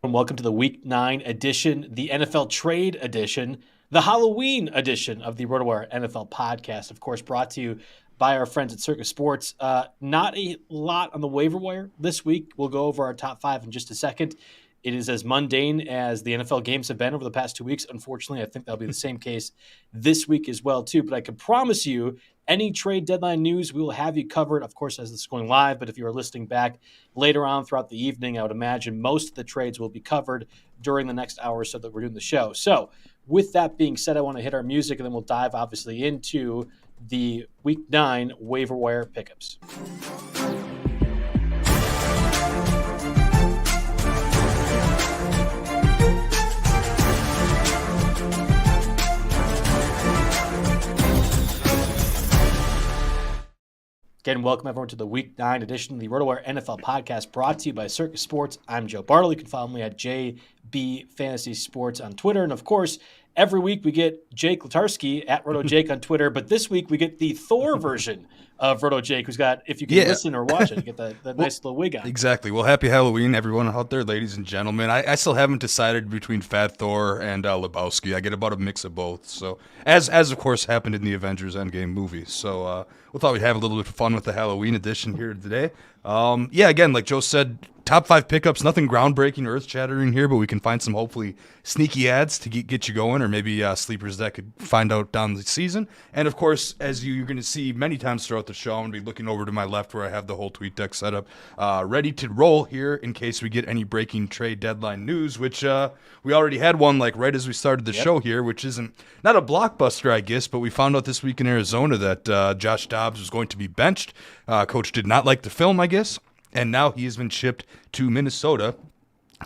And welcome to the Week 9 edition, the NFL Trade edition, the Halloween edition of the RotoWire NFL podcast. Of course, brought to you by our friends at Circa Sports. Not a lot on the waiver wire this week. We'll go over our top five in just a second. It is as mundane as the NFL games have been over the past 2 weeks. Unfortunately, I think that'll be the same case this week as well, too. But I can promise you, any trade deadline news, we will have you covered, of course, as this is going live. But if you are listening back later on throughout the evening, I would imagine most of the trades will be covered during the next hour or so that we're doing the show. So with that being said, I want to hit our music, and then we'll dive, obviously, into the Week 9 waiver wire pickups. Again, welcome everyone to the Week 9 edition of the RotoWire NFL podcast, brought to you by Circa Sports. I'm Joe Bartel. You can follow me at JB Fantasy Sports on Twitter. And of course, every week we get Jake Letarski at RotoJake on Twitter. But this week we get the Thor version of RotoJake, who's got, if you can listen or watch it, you get the nice little wig on. Exactly. Well, happy Halloween, everyone out there, ladies and gentlemen. I still haven't decided between Fat Thor and Lebowski. I get about a mix of both. So, as of course happened in the Avengers Endgame movie. So, we thought we'd have a little bit of fun with the Halloween edition here today. Again, like Joe said, top 5 pickups, nothing groundbreaking or earth-shattering here, but we can find some hopefully sneaky ads to get you going, or maybe sleepers that could find out down the season. And of course, as you're going to see many times throughout the show, I'm going to be looking over to my left where I have the whole tweet deck set up, ready to roll here in case we get any breaking trade deadline news, which we already had one like right as we started the show here, which isn't not a blockbuster, I guess, but we found out this week in Arizona that Josh Dobbs was going to be benched. Coach did not like the film, I guess. And now he has been shipped to Minnesota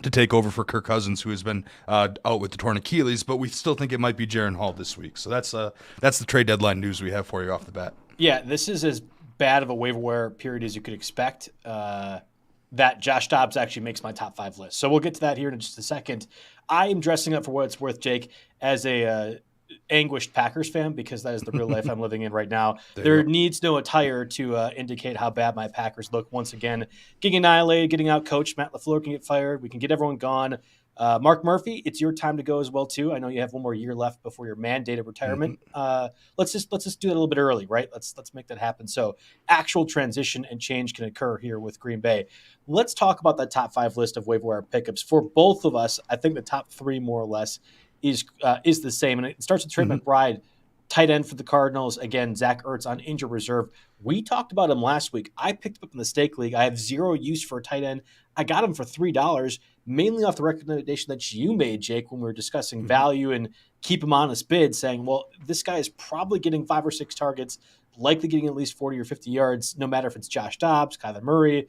to take over for Kirk Cousins, who has been out with the torn Achilles. But we still think it might be Jaron Hall this week. So that's the trade deadline news we have for you off the bat. Yeah, this is as bad of a waiver wire period as you could expect. That Josh Dobbs actually makes my top 5 list. So we'll get to that here in just a second. I am dressing up, for what it's worth, Jake, as a anguished Packers fan, because that is the real life I'm living in right now. There needs no attire to indicate how bad my Packers look. Once again, getting annihilated, getting out coached. Matt LaFleur can get fired. We can get everyone gone. Mark Murphy, it's your time to go as well too. I know you have one more year left before your mandated retirement. Let's just do that a little bit early, right? Let's make that happen. So actual transition and change can occur here with Green Bay. Let's talk about that top 5 list of waiver wire pickups for both of us. I think the top 3 more or less is the same. And it starts with Trey McBride, tight end for the Cardinals. Again, Zach Ertz on injured reserve. We talked about him last week. I picked him up in the stake league. I have zero use for a tight end. I got him for $3, mainly off the recommendation that you made, Jake, when we were discussing value and keep him on his bid, saying, well, this guy is probably getting 5 or 6 targets, likely getting at least 40 or 50 yards, no matter if it's Josh Dobbs, Kyler Murray,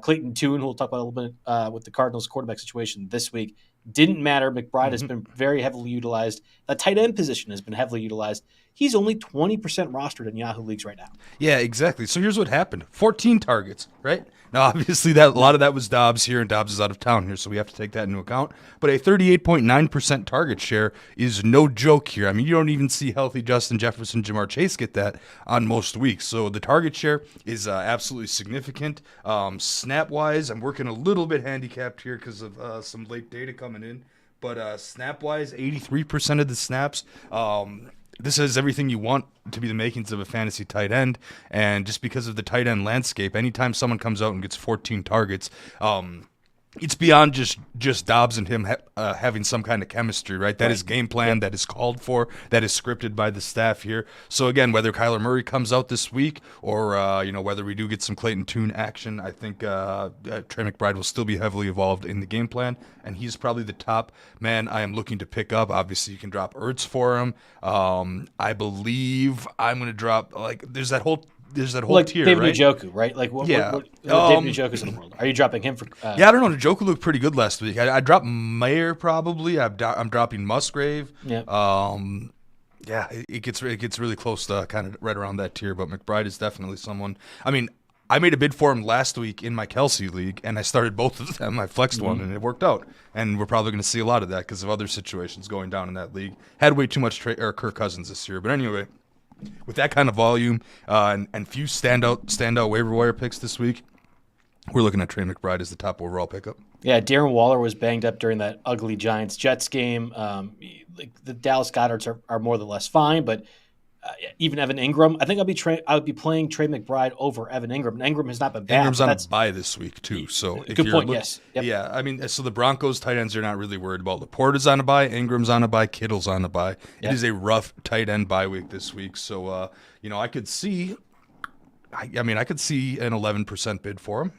Clayton Tune, who we'll talk about a little bit with the Cardinals quarterback situation this week. Didn't matter. McBride has been very heavily utilized. The tight end position has been heavily utilized. He's only 20% rostered in Yahoo leagues right now. Yeah, exactly. So here's what happened. 14 targets, right? Now, obviously, a lot of that was Dobbs here, and Dobbs is out of town here, so we have to take that into account. But a 38.9% target share is no joke here. I mean, you don't even see healthy Justin Jefferson, Jamar Chase get that on most weeks. So the target share is absolutely significant. Snap-wise, I'm working a little bit handicapped here because of some late data coming in. But snap-wise, 83% of the snaps. This is everything you want to be the makings of a fantasy tight end. And just because of the tight end landscape, anytime someone comes out and gets 14 targets, it's beyond just Dobbs and him having some kind of chemistry, right? That is game plan, that is called for, that is scripted by the staff here. So again, whether Kyler Murray comes out this week or whether we do get some Clayton Tune action, I think Trey McBride will still be heavily involved in the game plan, and he's probably the top man I am looking to pick up. Obviously, you can drop Ertz for him. I believe I'm going to drop there's that whole like tier, David right? Njoku, right? Like what David Njoku's in the world. Are you dropping him for? I don't know. Njoku looked pretty good last week. I dropped Mayer probably. I'm dropping Musgrave. Yeah. It gets really close to kind of right around that tier. But McBride is definitely someone. I mean, I made a bid for him last week in my Kelsey league, and I started both of them. I flexed one, and it worked out. And we're probably going to see a lot of that because of other situations going down in that league. Had way too much Kirk Cousins this year, but anyway. With that kind of volume and few standout waiver wire picks this week, We're looking at Trey McBride as the top overall pickup. Yeah, Darren Waller was banged up during that ugly Giants-Jets game. Like the Dallas Goederts are more than less fine, but even Evan Ingram, I think I would be playing Trey McBride over Evan Ingram. And Ingram has not been bad. Ingram's on a bye this week too, so if good you're point. Yes, yep. Yeah, I mean, so the Broncos tight ends are not really worried about. Laporta's on a bye, Ingram's on a bye, Kittle's on a bye. Yep. It is a rough tight end bye week this week, so I could see. I could see an 11% bid for him.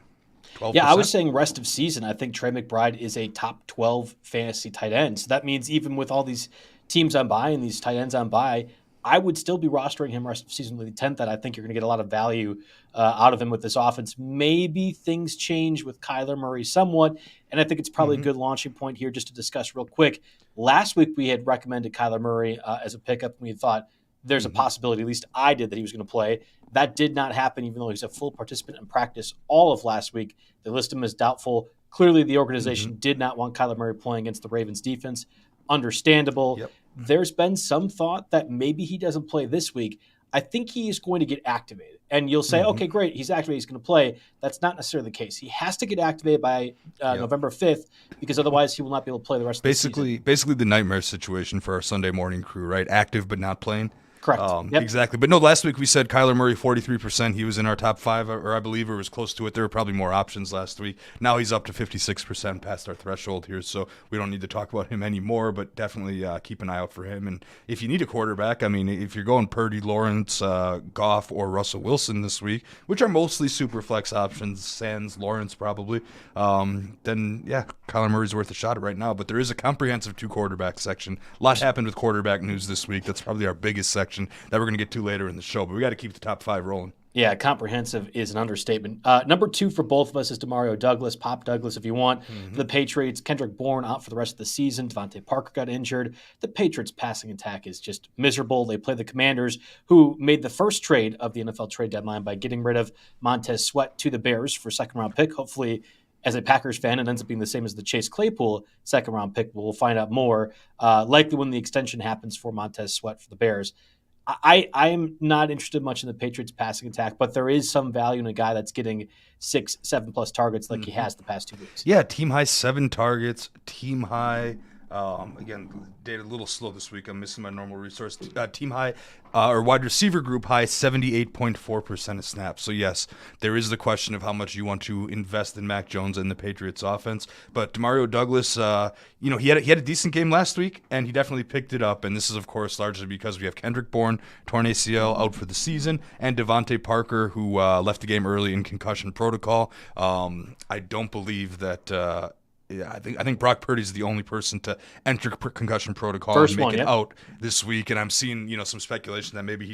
12%. Yeah, I was saying rest of season, I think Trey McBride is a top 12 fantasy tight end. So that means even with all these teams on bye and these tight ends on bye, I would still be rostering him rest of season with the 10th. That I think you're going to get a lot of value out of him with this offense. Maybe things change with Kyler Murray somewhat, and I think it's probably a good launching point here just to discuss real quick. Last week we had recommended Kyler Murray as a pickup, and we thought there's a possibility, at least I did, that he was going to play. That did not happen, even though he's a full participant in practice all of last week. They list him as doubtful. Clearly, the organization did not want Kyler Murray playing against the Ravens defense. Understandable. Yep. There's been some thought that maybe he doesn't play this week. I think he is going to get activated. And you'll say, okay, great, he's activated, he's going to play. That's not necessarily the case. He has to get activated by November 5th because otherwise he will not be able to play the rest of the season. Basically the nightmare situation for our Sunday morning crew, right? Active but not playing. Correct. Exactly. But no, last week we said Kyler Murray, 43%. He was in our top 5, or I believe it was close to it. There were probably more options last week. Now he's up to 56% past our threshold here, so we don't need to talk about him anymore, but definitely keep an eye out for him. And if you need a quarterback, I mean, if you're going Purdy, Lawrence, Goff, or Russell Wilson this week, which are mostly super flex options, sans Lawrence probably, then, yeah, Kyler Murray's worth a shot right now. But there is a comprehensive 2-quarterback section. A lot happened with quarterback news this week. That's probably our biggest section that we're going to get to later in the show, but we got to keep the top 5 rolling. Yeah, comprehensive is an understatement. Number 2 for both of us is Demario Douglas, Pop Douglas if you want. For the Patriots, Kendrick Bourne out for the rest of the season. Devontae Parker got injured. The Patriots' passing attack is just miserable. They play the Commanders, who made the first trade of the NFL trade deadline by getting rid of Montez Sweat to the Bears for a second-round pick. Hopefully, as a Packers fan, it ends up being the same as the Chase Claypool second-round pick. We'll find out more, likely when the extension happens for Montez Sweat for the Bears. I am not interested much in the Patriots passing attack, but there is some value in a guy that's getting 6, 7+ targets like he has the past 2 weeks. Yeah, team high 7 targets, team high. Again, data a little slow this week. I'm missing my normal resource. Team high or wide receiver group high 78.4% of snaps. So yes, there is the question of how much you want to invest in Mac Jones and the Patriots offense. But Demario Douglas, he had a decent game last week, and he definitely picked it up. And this is of course largely because we have Kendrick Bourne, torn ACL, out for the season, and Devontae Parker, who left the game early in concussion protocol. I don't believe that. I think Brock Purdy is the only person to enter concussion protocol and make it out this week. And I'm seeing, some speculation that maybe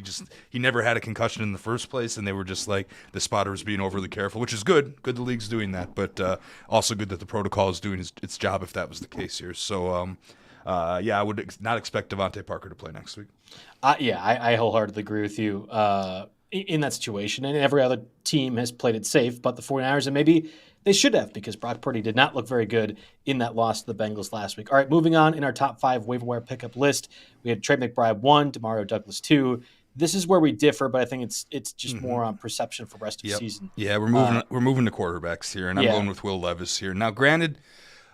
he never had a concussion in the first place, and they were just like the spotter was being overly careful, which is good. Good the league's doing that, but also good that the protocol is doing its job if that was the case here. So, I would not expect Devontae Parker to play next week. I wholeheartedly agree with you in that situation. And every other team has played it safe, but the 49ers, and maybe they should have, because Brock Purdy did not look very good in that loss to the Bengals last week. All right, moving on in our top 5 waiver wire pickup list, we had Trey McBride 1, Demario Douglas 2. This is where we differ, but I think it's just more on perception for rest of the season. Yeah, we're moving to quarterbacks here, and I'm going with Will Levis here. Now, granted,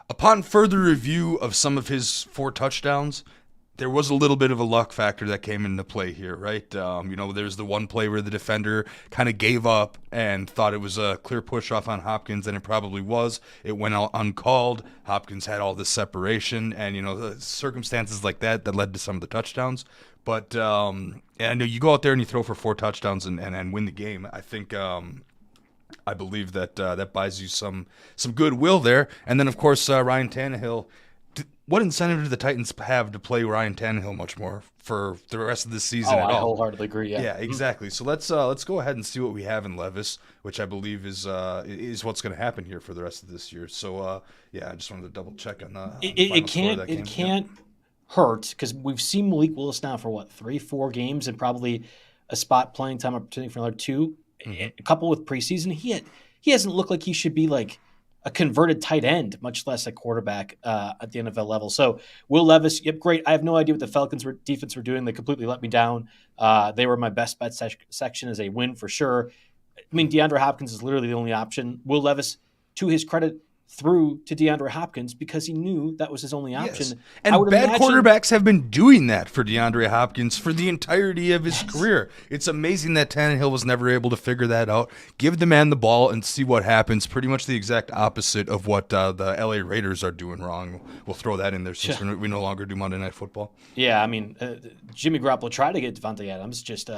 upon further review of some of his 4 touchdowns, there was a little bit of a luck factor that came into play here, right? There's the one play where the defender kind of gave up and thought it was a clear push off on Hopkins, and it probably was. It went out uncalled. Hopkins had all this separation, and, the circumstances like that led to some of the touchdowns. But, you go out there and you throw for 4 touchdowns and win the game. I think I believe that that buys you some goodwill there. And then, of course, Ryan Tannehill. What incentive do the Titans have to play Ryan Tannehill much more for the rest of the season at all? I wholeheartedly agree, yeah. Yeah, exactly. So let's go ahead and see what we have in Levis, which I believe is what's going to happen here for the rest of this year. So, I just wanted to double check on the It can't hurt, because we've seen Malik Willis now for, 3-4 games, and probably a spot playing time opportunity for another 2. A couple with preseason. He hasn't looked like he should be like a converted tight end, much less a quarterback at the NFL level. So Will Levis, great. I have no idea what the Falcons defense were doing. They completely let me down. They were my best bet section as a win for sure. I mean, DeAndre Hopkins is literally the only option. Will Levis, to his credit, threw to DeAndre Hopkins because he knew that was his only option. Yes. And bad quarterbacks have been doing that for DeAndre Hopkins for the entirety of his career. It's amazing that Tannehill was never able to figure that out. Give the man the ball and see what happens. Pretty much the exact opposite of what the LA Raiders are doing wrong. We'll throw that in there since we no longer do Monday Night Football. Yeah, I mean, Jimmy Garoppolo tried to get Devontae Adams just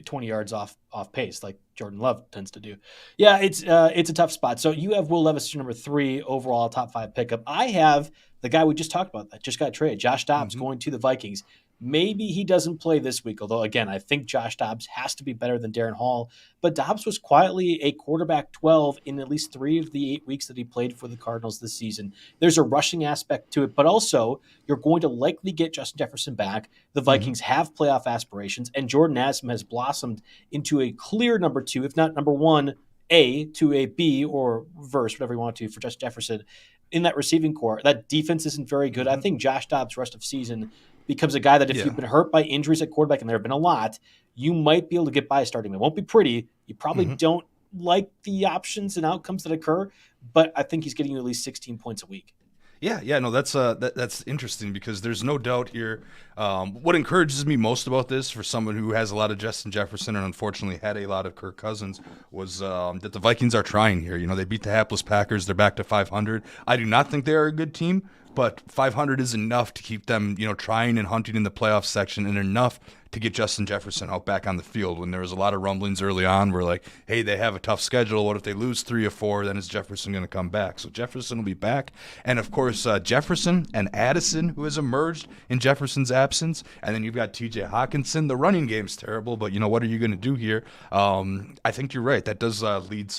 20 yards off pace, like Jordan Love tends to do. Yeah, it's a tough spot. So you have Will Levis, your number 3 overall top 5 pickup. I have the guy we just talked about that just got traded, Josh Dobbs, going to the Vikings. Maybe he doesn't play this week, although, again, I think Josh Dobbs has to be better than Darren Hall. But Dobbs was quietly a quarterback 12 in at least 3 of the 8 weeks that he played for the Cardinals this season. There's a rushing aspect to it, but also you're going to likely get Justin Jefferson back. The Vikings have playoff aspirations, and Jordan Addison has blossomed into a clear number 2, if not number 1, A to a B, or reverse, whatever you want to, for Justin Jefferson in that receiving core. That defense isn't very good. I think Josh Dobbs rest of season becomes a guy that if you've been hurt by injuries at quarterback, and there have been a lot, you might be able to get by starting him. It won't be pretty. You probably don't like the options and outcomes that occur, but I think he's getting you at least 16 points a week. Yeah, no, that's interesting because there's no doubt here. What encourages me most about this, for someone who has a lot of Justin Jefferson and unfortunately had a lot of Kirk Cousins, was that the Vikings are trying here. You know, they beat the hapless Packers. They're back to 500. I do not think they are a good team, but 500 is enough to keep them, trying and hunting in the playoff section, and enough to get Justin Jefferson out back on the field. When there was a lot of rumblings early on, we're like, hey, they have a tough schedule. What if they lose 3 or 4? Then is Jefferson going to come back? So Jefferson will be back. And, of course, Jefferson and Addison, who has emerged in Jefferson's absence. And then you've got T.J. Hawkinson. The running game's terrible, but, what are you going to do here? I think you're right. That does lead to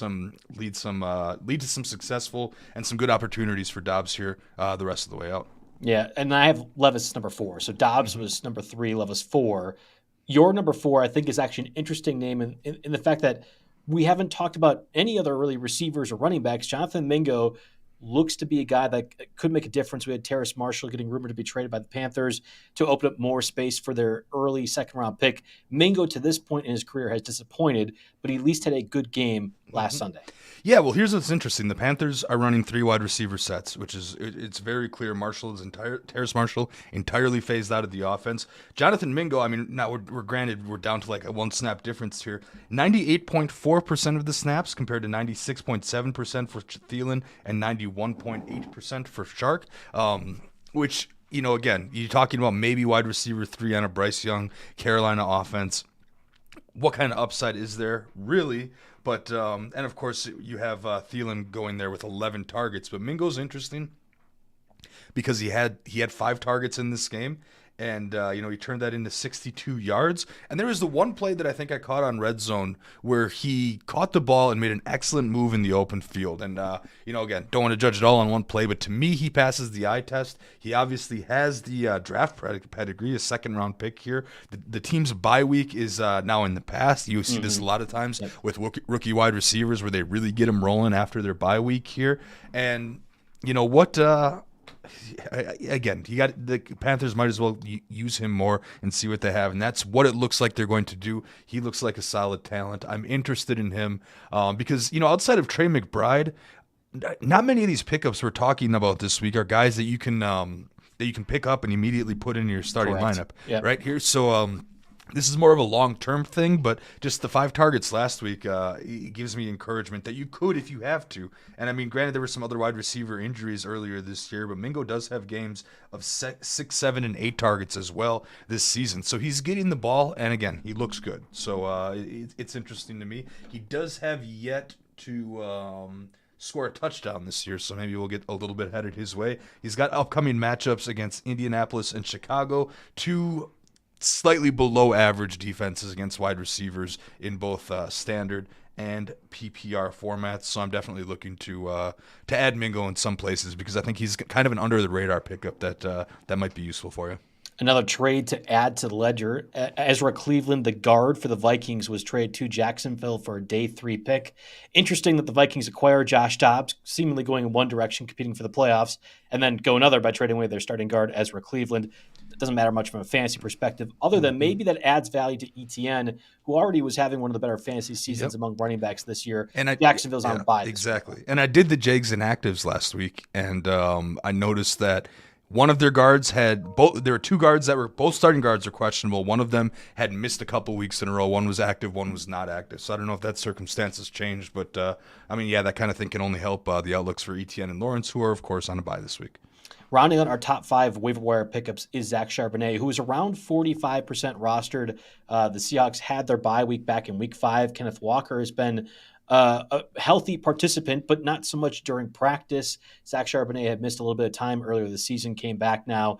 some successful and some good opportunities for Dobbs here the rest of the way out. Yeah, and I have Levis number 4. So Dobbs was number 3, Levis 4. Your number 4, I think, is actually an interesting name in the fact that we haven't talked about any other really receivers or running backs. Jonathan Mingo looks to be a guy that could make a difference. We had Terrace Marshall getting rumored to be traded by the Panthers to open up more space for their early second-round pick. Mingo, to this point in his career, has disappointed, but he at least had a good game last Sunday. Yeah, well, here's what's interesting. The Panthers are running 3 wide receiver sets, which is it's very clear. Terrace Marshall entirely phased out of the offense. Jonathan Mingo, I mean, now we're down to like a 1-snap difference here. 98.4% of the snaps compared to 96.7% for Thielen and 91.8% for Shark, which, again, you're talking about maybe wide receiver 3 on a Bryce Young Carolina offense. What kind of upside is there, really? But and of course you have Thielen going there with 11 targets. But Mingo's interesting because he had 5 targets in this game, and he turned that into 62 yards. And there was the one play that I think I caught on Red Zone where he caught the ball and made an excellent move in the open field. And again, don't want to judge it all on one play, but to me he passes the eye test. He obviously has the draft pedigree, a second-round pick here. The team's bye week is now in the past. You see this a lot of times with rookie wide receivers where they really get them rolling after their bye week here. And again, the Panthers might as well use him more and see what they have, and that's what it looks like they're going to do. He looks like a solid talent. I'm interested in him because outside of Trey McBride, not many of these pickups we're talking about this week are guys that you can pick up and immediately put in your starting lineup right here. So this is more of a long-term thing, but just the 5 targets last week it gives me encouragement that you could if you have to. And, I mean, granted, there were some other wide receiver injuries earlier this year, but Mingo does have games of 6, 7, and 8 targets as well this season. So he's getting the ball, and, again, he looks good. So it's interesting to me. He does have yet to score a touchdown this year, so maybe we'll get a little bit headed his way. He's got upcoming matchups against Indianapolis and Chicago, 2 slightly below average defenses against wide receivers in both standard and PPR formats. So I'm definitely looking to add Mingo in some places because I think he's kind of an under the radar pickup that might be useful for you. Another trade to add to the ledger. Ezra Cleveland, the guard for the Vikings, was traded to Jacksonville for a day 3 pick. Interesting that the Vikings acquire Josh Dobbs, seemingly going in one direction, competing for the playoffs, and then go another by trading away their starting guard, Ezra Cleveland. It doesn't matter much from a fantasy perspective, other than maybe that adds value to ETN, who already was having one of the better fantasy seasons among running backs this year. And Jacksonville's on a bye. Exactly. And I did the Jags inactives last week, and I noticed that one of their guards had both. There were two guards that were both starting guards are questionable. One of them had missed a couple weeks in a row. One was active, one was not active. So I don't know if that circumstances changed, but that kind of thing can only help the outlooks for ETN and Lawrence, who are of course on a bye this week. Rounding out our top 5 waiver wire pickups is Zach Charbonnet, who is around 45% rostered. The Seahawks had their bye week back in week 5. Kenneth Walker has been a healthy participant, but not so much during practice. Zach Charbonnet had missed a little bit of time earlier this season, came back now.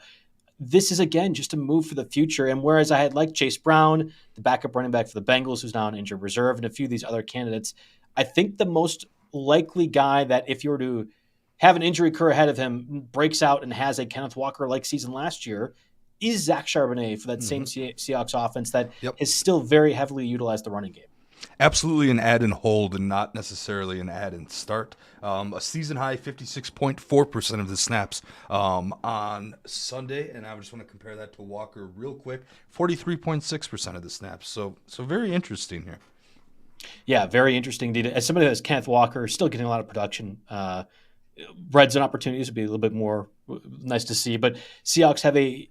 This is, again, just a move for the future. And whereas I had liked Chase Brown, the backup running back for the Bengals, who's now on injured reserve, and a few of these other candidates, I think the most likely guy that if you were to have an injury occur ahead of him, breaks out and has a Kenneth Walker-like season last year, is Zach Charbonnet for that same Seahawks offense that has still very heavily utilized the running game. Absolutely an add and hold and not necessarily an add and start. A season high 56.4% of the snaps on Sunday, and I just want to compare that to Walker real quick, 43.6% of the snaps. So very interesting here. Yeah, very interesting indeed. As somebody that has Kenneth Walker, still getting a lot of production. Red zone opportunities would be a little bit more nice to see, but Seahawks have a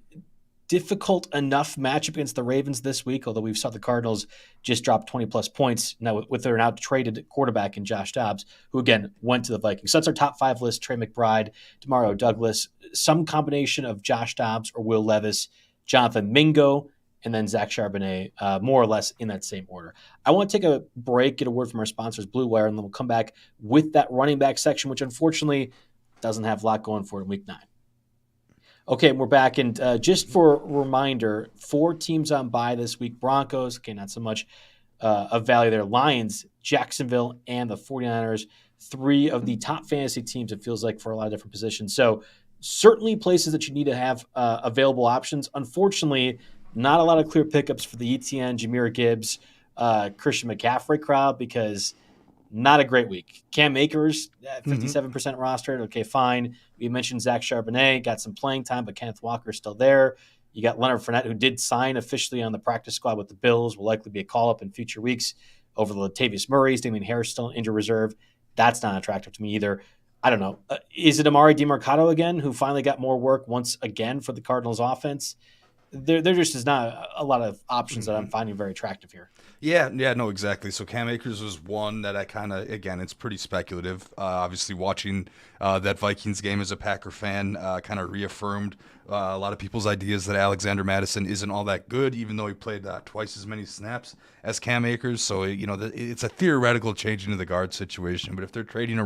difficult enough matchup against the Ravens this week, although we've saw the Cardinals just drop 20-plus points now with their now traded quarterback in Josh Dobbs, who, again, went to the Vikings. So that's our top 5 list: Trey McBride, Demario Douglas, some combination of Josh Dobbs or Will Levis, Jonathan Mingo, and then Zach Charbonnet, more or less in that same order. I want to take a break, get a word from our sponsors, Blue Wire, and then we'll come back with that running back section, which unfortunately doesn't have a lot going for it in Week 9. Okay, we're back, and just for a reminder, 4 teams on bye this week. Broncos, okay, not so much of value there. Lions, Jacksonville, and the 49ers, 3 of the top fantasy teams, it feels like, for a lot of different positions. So certainly places that you need to have available options. Unfortunately, not a lot of clear pickups for the ETN, Jahmyr Gibbs, Christian McCaffrey crowd, because not a great week. Cam Akers, 57% rostered. Okay, fine. We mentioned Zach Charbonnet, got some playing time, but Kenneth Walker's still there. You got Leonard Fournette, who did sign officially on the practice squad with the Bills, will likely be a call-up in future weeks over the Latavius Murray's. Damian Harris still in injured reserve. That's not attractive to me either. I don't know. Is it Amari DiMercato again, who finally got more work once again for the Cardinals offense? There just is not a lot of options that I'm finding very attractive here. Yeah, no, exactly. So Cam Akers was one that I kind of, again, it's pretty speculative. Obviously, watching that Vikings game as a Packer fan kind of reaffirmed a lot of people's ideas that Alexander Mattison isn't all that good, even though he played twice as many snaps as Cam Akers. So, it's a theoretical change into the guard situation. But if they're trading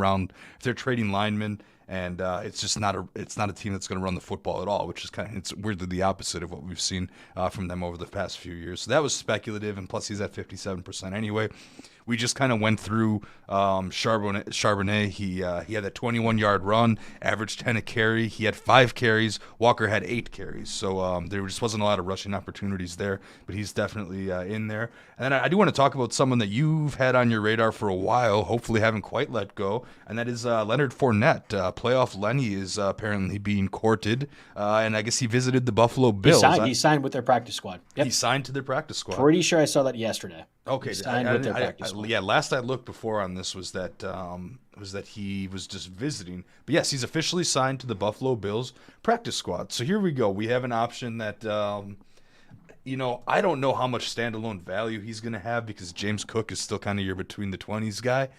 linemen, and it's just not a team that's going to run the football at all, which is it's weirdly the opposite of what we've seen from them over the past few years. So that was speculative, and plus he's at 57% anyway. We just kind of went through Charbonnet. He had that 21-yard run, averaged 10 a carry. He had 5 carries. Walker had 8 carries. So there just wasn't a lot of rushing opportunities there, but he's definitely in there. And then I do want to talk about someone that you've had on your radar for a while, hopefully haven't quite let go, and that is Leonard Fournette. Playoff Lenny is apparently being courted, and I guess he visited the Buffalo Bills. He signed with their practice squad. Yep. He signed to their practice squad. Pretty sure I saw that yesterday. Okay, last I looked before on this was that he was just visiting. But yes, he's officially signed to the Buffalo Bills practice squad. So here we go. We have an option that I don't know how much standalone value he's going to have because James Cook is still kind of your between the 20s guy.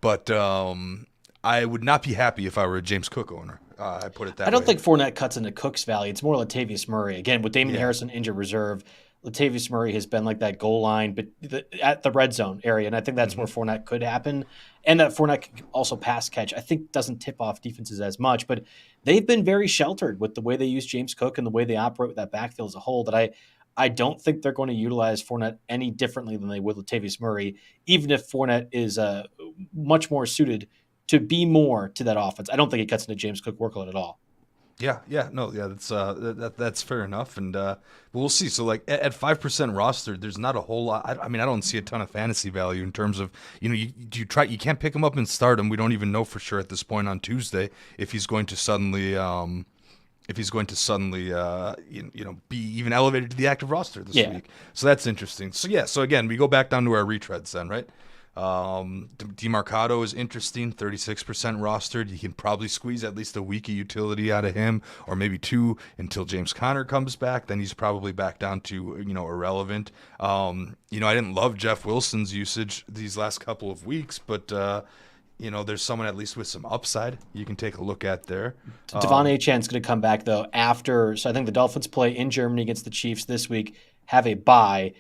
But I would not be happy if I were a James Cook owner. I put it that way. I don't think Fournette cuts into Cook's value. It's more Latavius Murray. Again, with Damian Harrison injured reserve, Latavius Murray has been like that goal line, but at the red zone area, and I think that's where Fournette could happen. And that Fournette can also pass catch, I think doesn't tip off defenses as much, but they've been very sheltered with the way they use James Cook and the way they operate with that backfield as a whole, that I don't think they're going to utilize Fournette any differently than they would Latavius Murray, even if Fournette is much more suited to be more to that offense. I don't think it cuts into James Cook workload at all. That's fair enough, and but we'll see. So like at 5% rostered, there's not a whole lot. I mean, I don't see a ton of fantasy value in terms of you can't pick him up and start him. We don't even know for sure at this point on Tuesday if he's going to suddenly be even elevated to the active roster this week. So that's interesting. So again, we go back down to our retreads then, right? DeMarcado is interesting, 36% rostered. You can probably squeeze at least a week of utility out of him, or maybe two until James Conner comes back. Then he's probably back down to irrelevant. I didn't love Jeff Wilson's usage these last couple of weeks, but there's someone at least with some upside you can take a look at there. Devon Achane's going to come back though after. So I think the Dolphins play in Germany against the Chiefs this week, have a bye.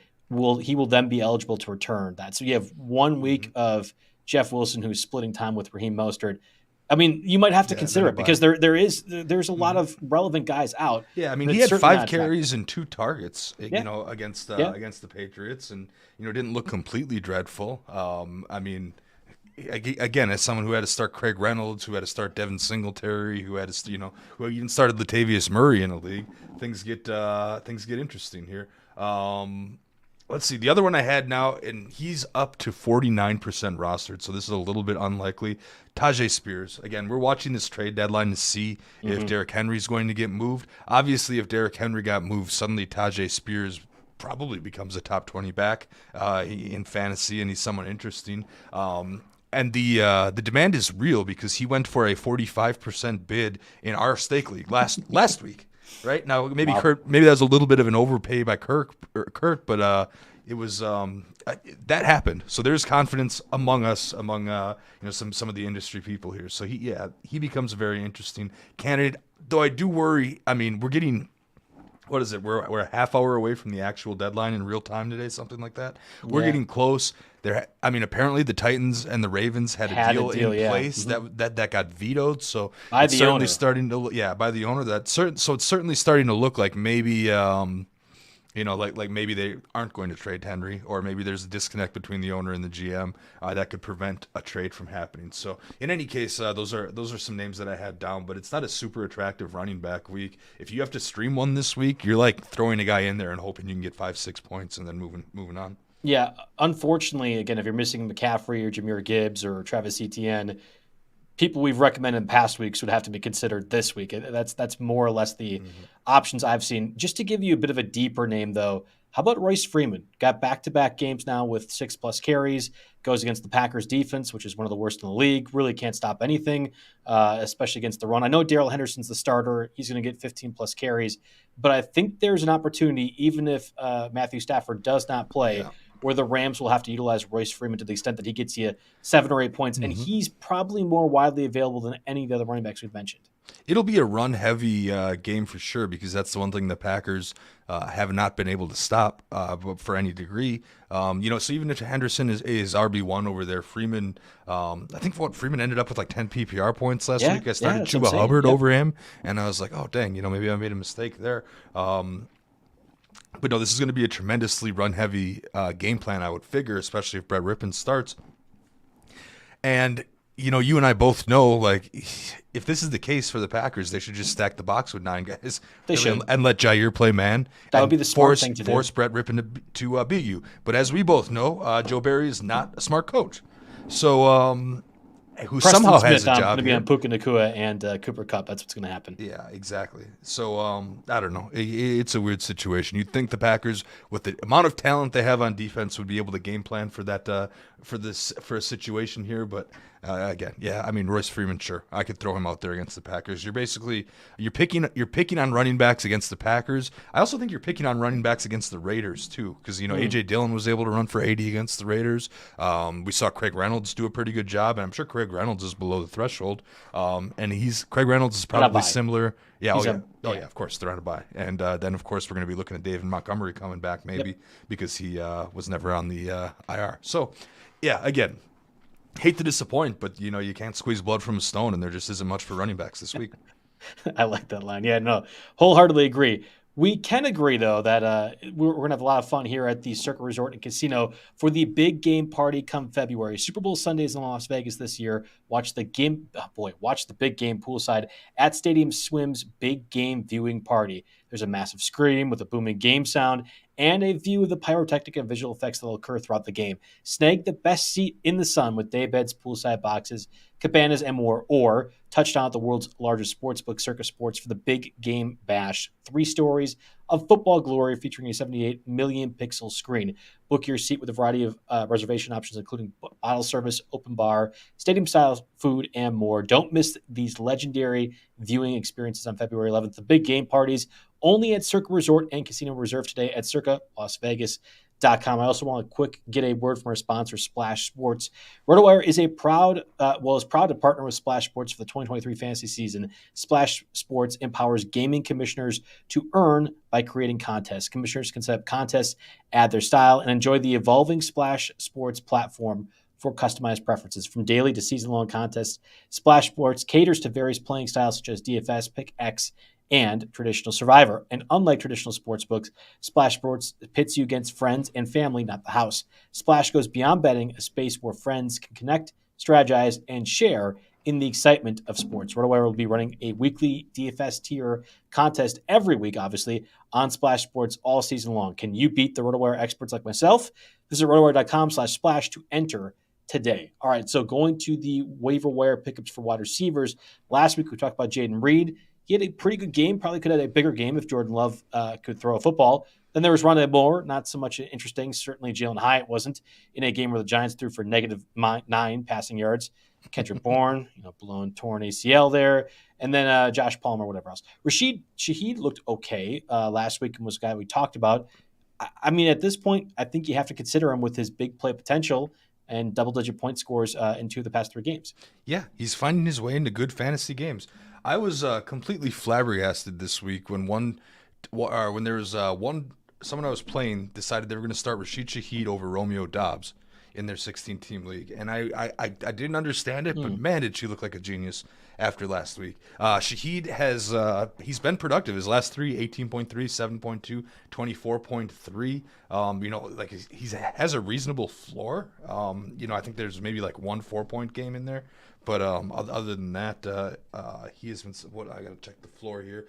He will then be eligible to return that. So you have 1 week of Jeff Wilson who's splitting time with Raheem Mostert. I mean, you might have to consider it because there's a lot of relevant guys out. Yeah, I mean, he had 5 carries and 2 targets, against the Patriots, and didn't look completely dreadful. I mean, again, as someone who had to start Craig Reynolds, who had to start Devin Singletary, who even started Latavius Murray in the league, things get interesting here. Let's see. The other one I had now, and he's up to 49% rostered, so this is a little bit unlikely. Tajay Spears. Again, we're watching this trade deadline to see if Derrick Henry's going to get moved. Obviously, if Derrick Henry got moved, suddenly Tajay Spears probably becomes a top 20 back in fantasy, and he's somewhat interesting. And the demand is real because he went for a 45% bid in our stake league last week. Right now, maybe that was a little bit of an overpay by Kurt, but it was that happened. So there's confidence among us, among some of the industry people here. So he becomes a very interesting candidate. Though I do worry. I mean, we're getting. What is it? We're a half hour away from the actual deadline in real time today, something like that. We're getting close. Apparently the Titans and the Ravens had a deal in place that got vetoed. So by it's the certainly owner. starting to look, by the owner. So it's certainly starting to look like maybe like maybe they aren't going to trade Henry, or maybe there's a disconnect between the owner and the GM that could prevent a trade from happening. So in any case, those are some names that I had down, but it's not a super attractive running back week. If you have to stream one this week, you're like throwing a guy in there and hoping you can get 5-6 points and then moving on. Yeah, unfortunately, again, if you're missing McCaffrey or Jahmyr Gibbs or Travis Etienne, people we've recommended in past weeks would have to be considered this week. That's more or less the options I've seen. Just to give you a bit of a deeper name, though, how about Royce Freeman? Got back-to-back games now with 6+ carries, goes against the Packers defense, which is one of the worst in the league, really can't stop anything, especially against the run. I know Darrell Henderson's the starter. He's going to get 15+ carries, but I think there's an opportunity, even if Matthew Stafford does not play, where the Rams will have to utilize Royce Freeman to the extent that he gets you 7 or 8 points, and he's probably more widely available than any of the other running backs we've mentioned. It'll be a run-heavy game for sure, because that's the one thing the Packers have not been able to stop for any degree. So even if Henderson is RB1 over there, Freeman, I think Freeman ended up with like 10 PPR points last week. I started Chuba Hubbard over him, and I was like, oh, dang, maybe I made a mistake there. But no, this is going to be a tremendously run-heavy game plan, I would figure, especially if Brett Rippon starts. And, you and I both know, like, if this is the case for the Packers, they should just stack the box with 9 guys. They should. And let Jair play man. That would be the smart thing to do. Force Brett Rippon to beat you. But as we both know, Joe Barry is not a smart coach. So, who Preston somehow Smith has a job going to be here. on Puka Nacua and Cooper Kupp. That's what's going to happen. Yeah, exactly. So I don't know. It's a weird situation. You'd think the Packers, with the amount of talent they have on defense, would be able to game plan for that for a situation here. But again, Royce Freeman, sure, I could throw him out there against the Packers. You're picking on running backs against the Packers. I also think you're picking on running backs against the Raiders too, because AJ Dillon was able to run for 80 against the Raiders. We saw Craig Reynolds do a pretty good job, and I'm sure Craig Reynolds is below the threshold. And Craig Reynolds is probably similar. Yeah, of course they're on a bye, and then of course we're going to be looking at David Montgomery coming back maybe because he was never on the IR. So yeah, again, hate to disappoint, but you can't squeeze blood from a stone, and there just isn't much for running backs this week. I like that line. Yeah, no, wholeheartedly agree. We can agree, though, that we're going to have a lot of fun here at the Circa Resort and Casino for the big game party come February. Super Bowl Sundays in Las Vegas this year. Watch the big game poolside at Stadium Swim's big game viewing party. There's a massive screen with a booming game sound and a view of the pyrotechnic and visual effects that will occur throughout the game. Snag the best seat in the sun with daybeds, poolside boxes, cabanas, and more, or touchdown at the world's largest sportsbook, Circa Sports, for the big game bash. 3 stories of football glory featuring a 78 million pixel screen. Book your seat with a variety of reservation options, including bottle service, open bar, stadium-style food, and more. Don't miss these legendary viewing experiences on February 11th. The big game parties only at Circa Resort and Casino. Reserve today at circalasvegas.com. I also want to get a word from our sponsor, Splash Sports. RotoWire is proud to partner with Splash Sports for the 2023 fantasy season. Splash Sports empowers gaming commissioners to earn by creating contests. Commissioners can set up contests, add their style, and enjoy the evolving Splash Sports platform for customized preferences. From daily to season-long contests, Splash Sports caters to various playing styles such as DFS, Pick X, and traditional Survivor. And unlike traditional sports books, Splash Sports pits you against friends and family, not the house. Splash goes beyond betting, a space where friends can connect, strategize, and share in the excitement of sports. RotoWire will be running a weekly DFS tier contest every week, obviously, on Splash Sports all season long. Can you beat the RotoWire experts like myself? Visit rotowire.com/splash to enter today. All right, so going to the waiver wire pickups for wide receivers. Last week we talked about Jaden Reed. He had a pretty good game, probably could have had a bigger game if Jordan Love could throw a football. Then there was Rondé Moore, not so much interesting. Certainly Jalen Hyatt wasn't in a game where the Giants threw for -9 passing yards. Kendrick Bourne, torn ACL there. And then Josh Palmer, whatever else. Shaheed looked okay last week and was a guy we talked about. I mean, at this point, I think you have to consider him with his big play potential and double-digit point scores in 2 of the past 3 games. Yeah, he's finding his way into good fantasy games. I was completely flabbergasted this week when there was someone I was playing decided they were going to start Rashid Shaheed over Romeo Doubs in their 16-team league, and I didn't understand it, but man, did she look like a genius after last week. Shaheed has he's been productive. His last 3, 18.3, 7.2, 24.3. He has a reasonable floor. I think there's maybe like 1 4-point game in there. But other than that, he has been. I got to check the floor here.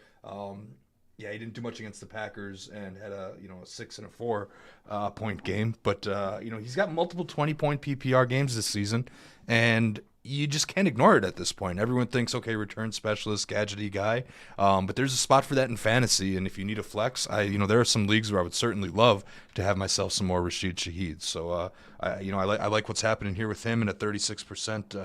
He didn't do much against the Packers and had a 6 and a 4 point game. But he's got multiple 20-point PPR games this season, and you just can't ignore it at this point. Everyone thinks, okay, return specialist, gadgety guy, but there's a spot for that in fantasy. And if you need a flex, there are some leagues where I would certainly love to have myself some more Rashid Shaheed. So I like what's happening here with him, and at 36%.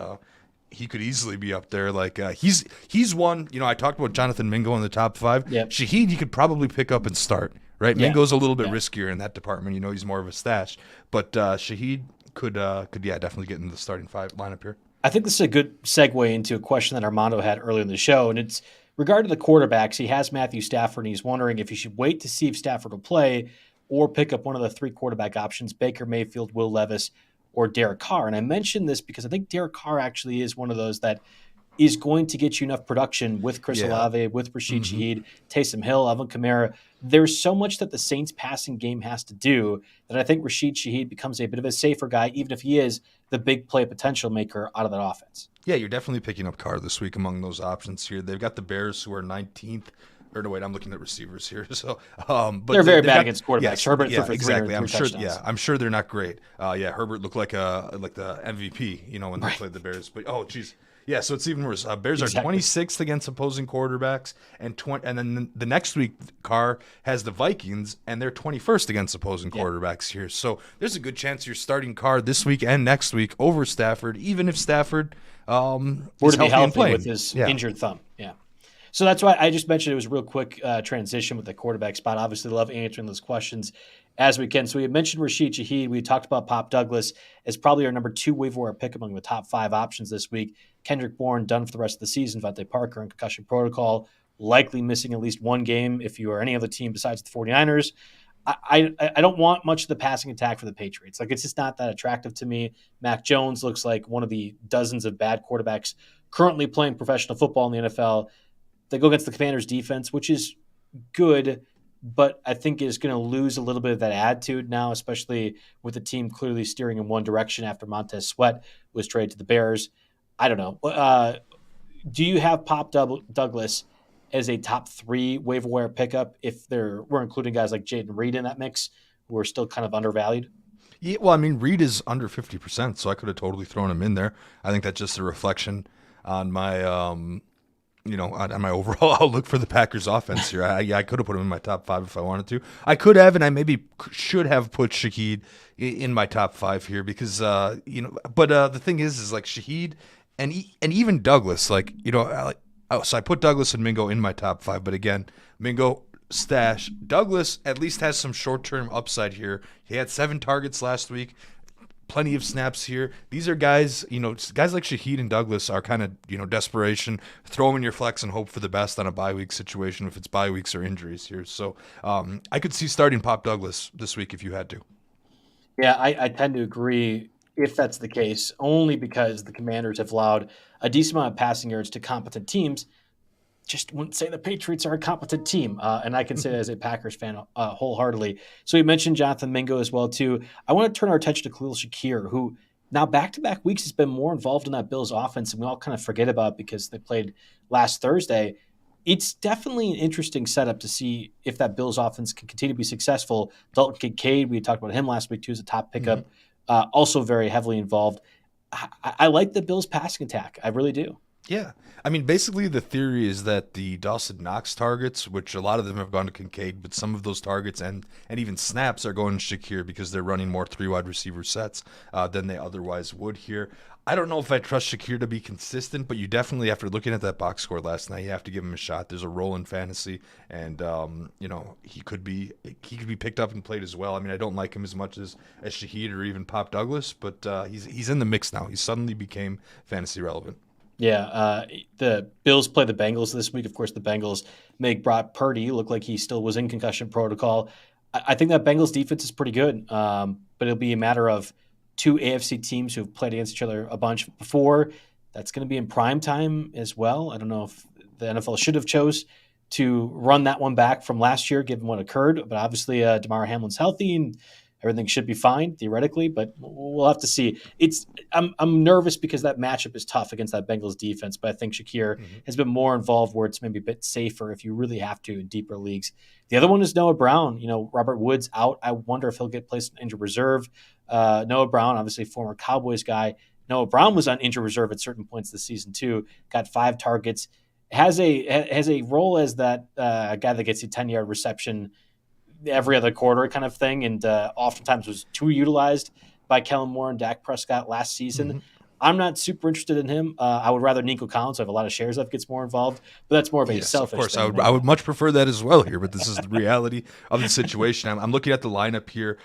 He could easily be up there. He's one. I talked about Jonathan Mingo in the top 5. Yep. Shaheed, you could probably pick up and start. Right, Yeah. Mingo's a little bit riskier in that department. He's more of a stash. But Shaheed could definitely get into the starting 5 lineup here. I think this is a good segue into a question that Armando had earlier in the show, and it's regarding the quarterbacks. He has Matthew Stafford, and he's wondering if he should wait to see if Stafford will play or pick up one of the 3 quarterback options: Baker Mayfield, Will Levis, or Derek Carr. And I mentioned this because I think Derek Carr actually is one of those that is going to get you enough production with Chris Olave, with Rashid Shaheed, Taysom Hill, Alvin Kamara. There's so much that the Saints passing game has to do that I think Rashid Shaheed becomes a bit of a safer guy, even if he is the big play potential maker out of that offense. Yeah, you're definitely picking up Carr this week among those options here. They've got the Bears, who are 19th. Or no, wait, I'm looking at receivers here. So, but they're very bad against quarterbacks. Yes, Herbert yeah, for exactly. 3 touchdowns. I'm sure they're not great. Herbert looked like the MVP, when they played the Bears. But geez, yeah. So it's even worse. Bears are 26th against opposing quarterbacks, and then the next week Carr has the Vikings, and they're 21st against opposing quarterbacks here. So there's a good chance you're starting Carr this week and next week over Stafford, even if Stafford were to be healthy with his injured thumb. Yeah. So that's why I just mentioned it was a real quick transition with the quarterback spot. Obviously, love answering those questions as we can. So we mentioned Rashid Shaheed. We talked about Pop Douglas as probably our number 2 waiver wire pick among the top 5 options this week. Kendrick Bourne done for the rest of the season. Vontae Parker in concussion protocol, likely missing at least 1 game if you are any other team besides the 49ers. I don't want much of the passing attack for the Patriots. It's just not that attractive to me. Mac Jones looks like one of the dozens of bad quarterbacks currently playing professional football in the NFL. They go against the Commanders' defense, which is good, but I think is going to lose a little bit of that attitude now, especially with the team clearly steering in one direction after Montez Sweat was traded to the Bears. I don't know. Do you have Douglas as a top 3 waiver wire pickup if we're including guys like Jaden Reed in that mix who are still kind of undervalued? Yeah, well, I mean, Reed is under 50%, so I could have totally thrown him in there. I think that's just a reflection on my, on my overall outlook for the Packers offense here. I could have put him in my top 5 if I wanted to. I could have, and I maybe should have put Shaheed in my top 5 here because, but the thing is like Shaheed and even Douglas, so I put Douglas and Mingo in my top 5, but again, Mingo stash. Douglas at least has some short-term upside here. He had 7 targets last week, plenty of snaps here. These are guys, guys like Shaheed and Douglas are kind of, desperation. Throw them in your flex and hope for the best on a bye week situation if it's bye weeks or injuries here. So I could see starting Pop Douglas this week if you had to. Yeah, I tend to agree if that's the case, only because the Commanders have allowed a decent amount of passing yards to competent teams. Just wouldn't say the Patriots are a competent team. And I can say that as a Packers fan wholeheartedly. So you mentioned Jonathan Mingo as well, too. I want to turn our attention to Khalil Shakir, who now back-to-back weeks has been more involved in that Bills offense, and we all kind of forget about it because they played last Thursday. It's definitely an interesting setup to see if that Bills offense can continue to be successful. Dalton Kincaid, we talked about him last week, too, as a top pickup, also very heavily involved. I like the Bills' passing attack. I really do. Yeah. I mean, basically the theory is that the Dawson Knox targets, which a lot of them have gone to Kincaid, but some of those targets and even snaps are going to Shakir because they're running more 3 wide receiver sets than they otherwise would here. I don't know if I trust Shakir to be consistent, but you definitely, after looking at that box score last night, you have to give him a shot. There's a role in fantasy, and he could be picked up and played as well. I mean, I don't like him as much as Shaheed or even Pop Douglas, but he's in the mix now. He suddenly became fantasy relevant. Yeah, the Bills play the Bengals this week. Of course, the Bengals make Brock Purdy look like he still was in concussion protocol. I think that Bengals defense is pretty good, but it'll be a matter of 2 AFC teams who have played against each other a bunch before. That's going to be in prime time as well. I don't know if the NFL should have chose to run that one back from last year, given what occurred. But obviously, Damar Hamlin's healthy and everything should be fine theoretically, but we'll have to see. I'm nervous because that matchup is tough against that Bengals defense, but I think Shakir has been more involved where it's maybe a bit safer if you really have to in deeper leagues. The other one is Noah Brown. Robert Woods out. I wonder if he'll get placed in injured reserve. Noah Brown, obviously former Cowboys guy. Noah Brown was on injured reserve at certain points this season too. Got 5 targets. Has a role as that guy that gets a 10-yard reception every other quarter kind of thing, and oftentimes was too utilized by Kellen Moore and Dak Prescott last season. I'm not super interested in him. I would rather Nico Collins. I have a lot of shares that gets more involved, but that's more of a selfish of course, thing. I would much prefer that as well here, but this is the reality of the situation. I'm looking at the lineup here.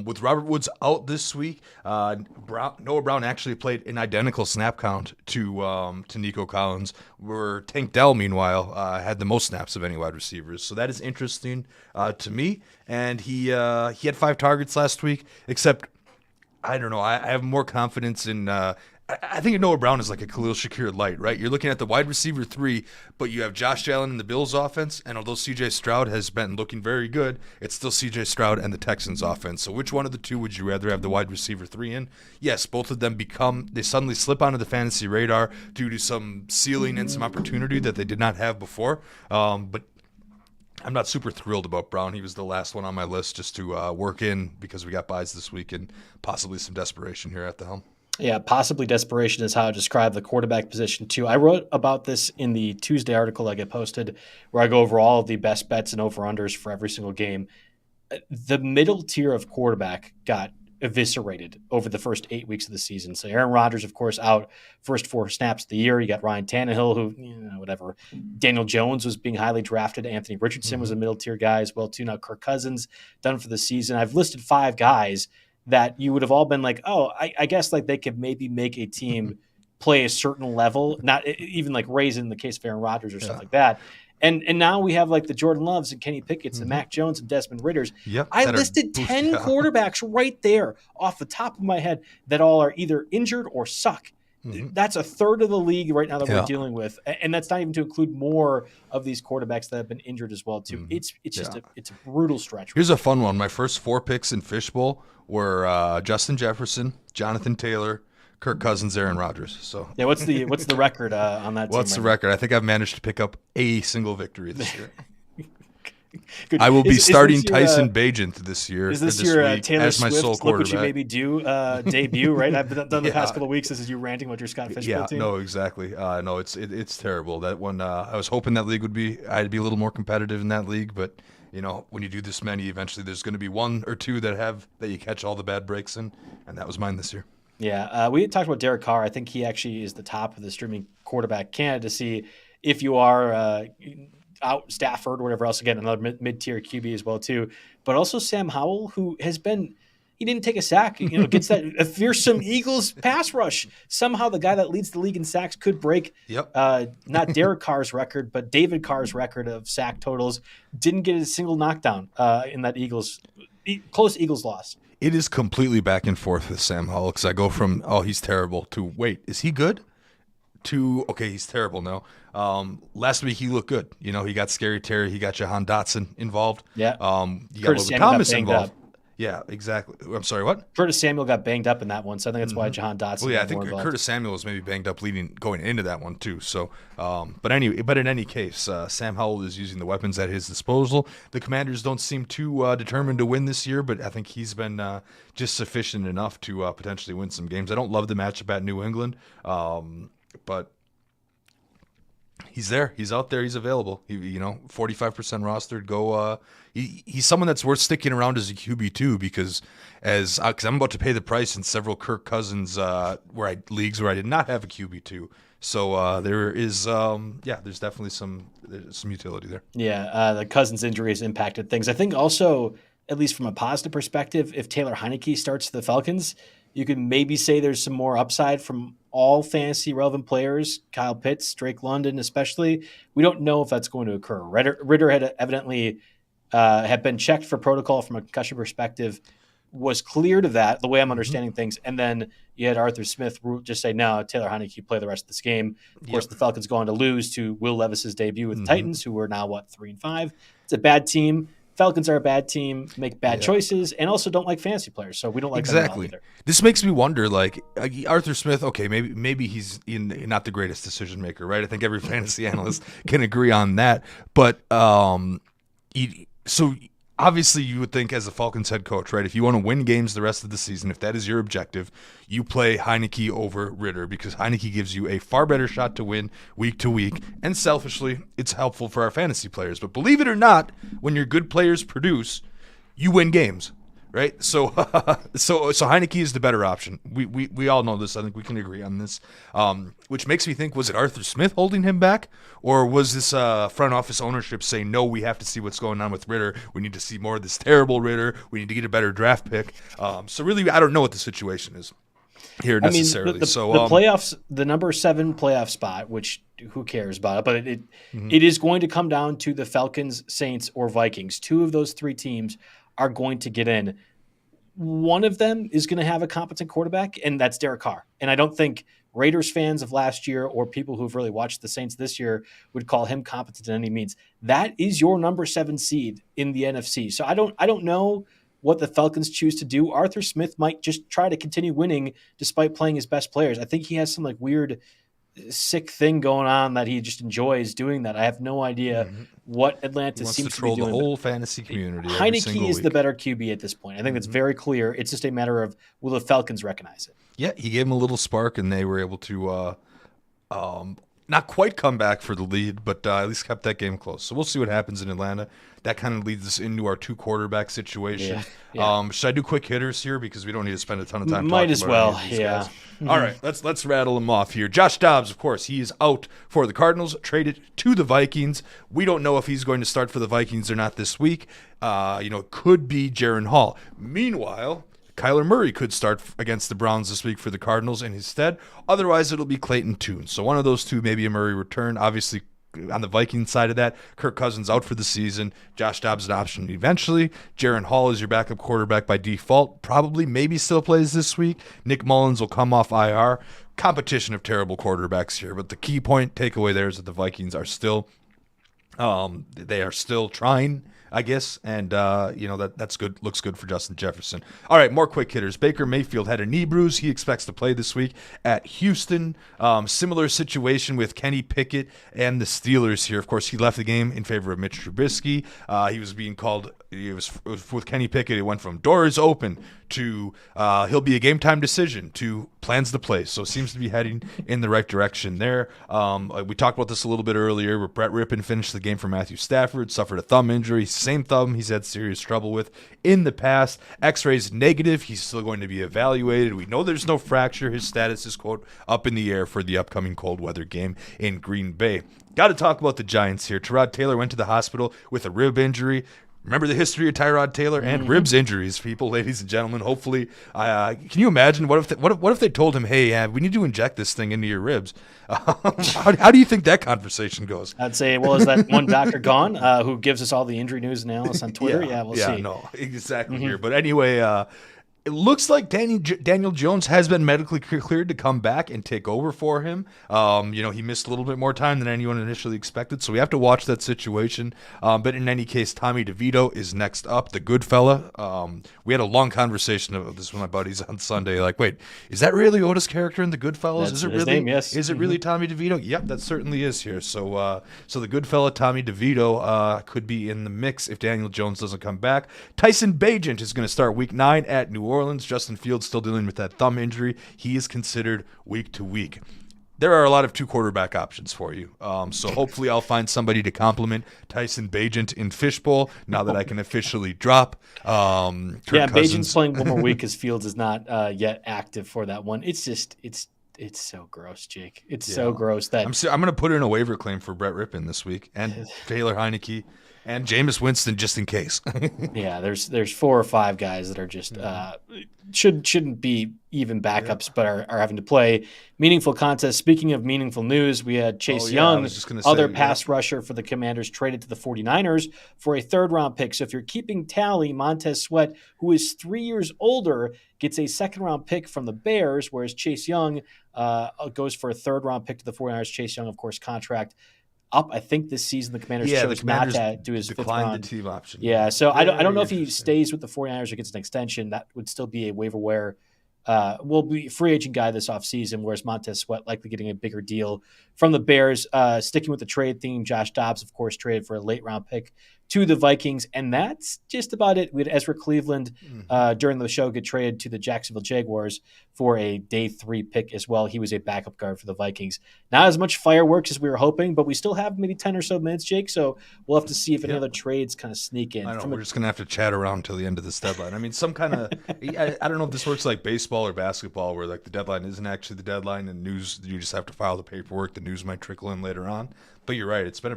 With Robert Woods out this week, Noah Brown actually played an identical snap count to Nico Collins, where Tank Dell, meanwhile, had the most snaps of any wide receivers. So that is interesting to me. And he had 5 targets last week, except I don't know. I have more confidence in I think Noah Brown is like a Khalil Shakir light, right? You're looking at the wide receiver 3, but you have Josh Allen in the Bills offense, and although C.J. Stroud has been looking very good, it's still C.J. Stroud and the Texans offense. So which one of the 2 would you rather have the wide receiver 3 in? Yes, both of them they suddenly slip onto the fantasy radar due to some ceiling and some opportunity that they did not have before. But I'm not super thrilled about Brown. He was the last one on my list just to work in because we got buys this week and possibly some desperation here at the helm. Yeah, possibly desperation is how I describe the quarterback position too. I wrote about this in the Tuesday article I get posted where I go over all of the best bets and over-unders for every single game. The middle tier of quarterback got eviscerated over the first 8 weeks of the season. So Aaron Rodgers, of course, out first 4 snaps of the year. You got Ryan Tannehill, who, whatever. Daniel Jones was being highly drafted. Anthony Richardson was a middle tier guy as well too. Now Kirk Cousins done for the season. I've listed 5 guys that you would have all been like, oh, I guess like they could maybe make a team play a certain level, not even like raise in the case of Aaron Rodgers or stuff like that. And now we have like the Jordan Loves and Kenny Pickett's and Mac Jones and Desmond Ritters. Yep, I listed 10 quarterbacks right there off the top of my head that all are either injured or suck. That's a third of the league right now that we're dealing with, and that's not even to include more of these quarterbacks that have been injured as well too. It's just it's a brutal stretch. Here's a fun one. My first 4 picks in Fishbowl were Justin Jefferson, Jonathan Taylor, Kirk Cousins, Aaron Rodgers. So yeah, what's the record on that? What's team the record? I think I've managed to pick up a single victory this year. Good. I will be starting Tyson Bagent this year. Is this your week Taylor as my Swift? sole Look what you quarterback. maybe do debut, right? I've done the past couple of weeks. This is you ranting about your Scott Fishbowl team. No, exactly. No, it's terrible. That one, I was hoping that league I'd be a little more competitive in that league, but when you do this many, eventually there's going to be 1 or 2 that you catch all the bad breaks in, and that was mine this year. Yeah, we talked about Derek Carr. I think he actually is the top of the streaming quarterback candidate to see if you are out Stafford or whatever else. Again, another mid-tier QB as well too. But also Sam Howell, who has been he didn't take a sack. Gets that a fearsome Eagles pass rush. Somehow the guy that leads the league in sacks could break not Derek Carr's record, but David Carr's record of sack totals. Didn't get a single knockdown in that close Eagles loss. It is completely back and forth with Sam Howell because I go from, he's terrible to, wait, is he good? To, okay, he's terrible now. Last week he looked good. He got Scary Terry. He got Jahan Dotson involved. Yeah. He got Logan Thomas involved. Yeah, exactly. I'm sorry, what? Curtis Samuel got banged up in that one, so I think that's why Jahan Dotson. Well, yeah, I think Curtis Samuel was maybe banged up going into that one too. So, but in any case, Sam Howell is using the weapons at his disposal. The Commanders don't seem too determined to win this year, but I think he's been just sufficient enough to potentially win some games. I don't love the matchup at New England, but he's there. He's out there. He's available. 45% rostered. Go. He's someone that's worth sticking around as a QB2 because I'm about to pay the price in several Kirk Cousins leagues where I did not have a QB2. So there is there's definitely some utility there. Yeah, the Cousins injury has impacted things. I think also, at least from a positive perspective, if Taylor Heinicke starts the Falcons, you could maybe say there's some more upside from all fantasy relevant players, Kyle Pitts, Drake London especially. We don't know if that's going to occur. Ritter had evidently had been checked for protocol from a concussion perspective, was cleared of that, the way I'm understanding things. And then you had Arthur Smith just say, no, Taylor Heinicke play the rest of this game. Of course, the Falcons go on to lose to Will Levis's debut with the Titans, who are now, 3-5. It's a bad team. Falcons are a bad team, make bad choices, and also don't like fantasy players, so we don't like them either. This makes me wonder, Arthur Smith, okay, maybe he's not the greatest decision maker, right? I think every fantasy analyst can agree on that. But so obviously you would think as a Falcons head coach, right, if you want to win games the rest of the season, if that is your objective, you play Heinicke over Ritter because Heinicke gives you a far better shot to win week to week. And selfishly, it's helpful for our fantasy players. But believe it or not, when your good players produce, you win games, right? So Heinicke is the better option. We all know this. I think we can agree on this. Which makes me think, was it Arthur Smith holding him back? Or was this front office ownership saying, no, we have to see what's going on with Ritter. We need to see more of this terrible Ritter. We need to get a better draft pick. So really, I don't know what the situation is here necessarily. The playoffs, the number 7 playoff spot, which who cares about it, but it is going to come down to the Falcons, Saints, or Vikings. 2 of those 3 teams are going to get in. One of them is going to have a competent quarterback, and that's Derek Carr. And I don't think Raiders fans of last year or people who've really watched the Saints this year would call him competent in any means. That is your number 7 seed in the NFC. So I don't know what the Falcons choose to do. Arthur Smith might just try to continue winning despite playing his best players. I think he has some weird sick thing going on that he just enjoys doing that. I have no idea what Atlanta seems to be doing. The whole fantasy community. Heinicke is the better QB at this point. I think that's very clear. It's just a matter of, will the Falcons recognize it? Yeah, he gave him a little spark, and they were able to not quite come back for the lead, but at least kept that game close. So we'll see what happens in Atlanta. That kind of leads us into our 2 quarterback situation. Yeah. Should I do quick hitters here because we don't need to spend a ton of time? Might as well. Yeah. All right, let's rattle them off here. Josh Dobbs, of course, he is out for the Cardinals, traded to the Vikings. We don't know if he's going to start for the Vikings or not this week. It could be Jaron Hall. Meanwhile, Kyler Murray could start against the Browns this week for the Cardinals in his stead. Otherwise, it'll be Clayton Tune. So one of those 2, maybe a Murray return. Obviously, on the Vikings side of that, Kirk Cousins out for the season. Josh Dobbs an option eventually. Jaron Hall is your backup quarterback by default. Probably, maybe still plays this week. Nick Mullins will come off IR. Competition of terrible quarterbacks here, but the key point takeaway there is that the Vikings are still they are still trying, I guess, and that's good. Looks good for Justin Jefferson. All right, more quick hitters. Baker Mayfield had a knee bruise. He expects to play this week at Houston. Similar situation with Kenny Pickett and the Steelers here. Of course, he left the game in favor of Mitch Trubisky. He was being called. It was with Kenny Pickett. It went from doors open to he'll be a game time decision to plans to play. So it seems to be heading in the right direction there. We talked about this a little bit earlier, where Brett Rippon finished the game for Matthew Stafford, suffered a thumb injury, same thumb he's had serious trouble with in the past. X-rays negative. He's still going to be evaluated. We know there's no fracture. His status is, quote, up in the air for the upcoming cold weather game in Green Bay. Got to talk about the Giants here. Tyrod Taylor went to the hospital with a rib injury. Remember the history of Tyrod Taylor and ribs injuries, people, ladies and gentlemen. Hopefully, can you imagine what if they told him, hey, we need to inject this thing into your ribs? How do you think that conversation goes? I'd say, well, is that one doctor gone who gives us all the injury news and analysis on Twitter? We'll see. Yeah, no, exactly here. But anyway, it looks like Daniel Jones has been medically cleared to come back and take over for him. He missed a little bit more time than anyone initially expected, so we have to watch that situation. But in any case, Tommy DeVito is next up, the good fella. We had a long conversation of this with my buddies on Sunday. Like, wait, is that really Otis' character in the Goodfellas? Is it really? Name, yes. Is it really Tommy DeVito? Yep, that certainly is here. So the good fella Tommy DeVito could be in the mix if Daniel Jones doesn't come back. Tyson Bagent is going to start Week 9 at New Orleans. Justin Fields still dealing with that thumb injury. He is considered week to week. There are a lot of 2 quarterback options for you. So hopefully I'll find somebody to complement Tyson Bagent in Fishbowl now that I can officially drop Kirk Cousins. Bagent's playing one more week because Fields is not yet active for that one. It's so gross, Jake. It's so gross that I'm going to put in a waiver claim for Brett Rippon this week and Taylor Heinicke and Jameis Winston just in case. Yeah, there's 4 or 5 guys that are just shouldn't be even backups, but are having to play meaningful contests. Speaking of meaningful news, we had Chase Young, pass rusher for the Commanders, traded to the 49ers for a 3rd-round pick. So if you're keeping tally, Montez Sweat, who is 3 years older, gets a 2nd-round pick from the Bears, whereas Chase Young goes for a 3rd-round pick to the 49ers. Chase Young, of course, contract up, I think, this season. The Commanders chose not to do his 5th round. The team option. Yeah, so I don't know if he stays with the 49ers or gets an extension. That would still be a waiver wire. Will be a free agent guy this offseason, whereas Montez Sweat likely getting a bigger deal from the Bears. Sticking with the trade theme, Josh Dobbs, of course, traded for a late-round pick to the Vikings, and that's just about it. We had Ezra Cleveland during the show get traded to the Jacksonville Jaguars for a day 3 pick as well. He was a backup guard for the Vikings. Not as much fireworks as we were hoping, but we still have maybe 10 or so minutes, Jake, so we'll have to see if any other trades kind of sneak in. I know, we're just going to have to chat around until the end of this deadline. I mean, some kind of I don't know if this works like baseball or basketball where like the deadline isn't actually the deadline and news, you just have to file the paperwork. The news might trickle in later on. But you're right. It's been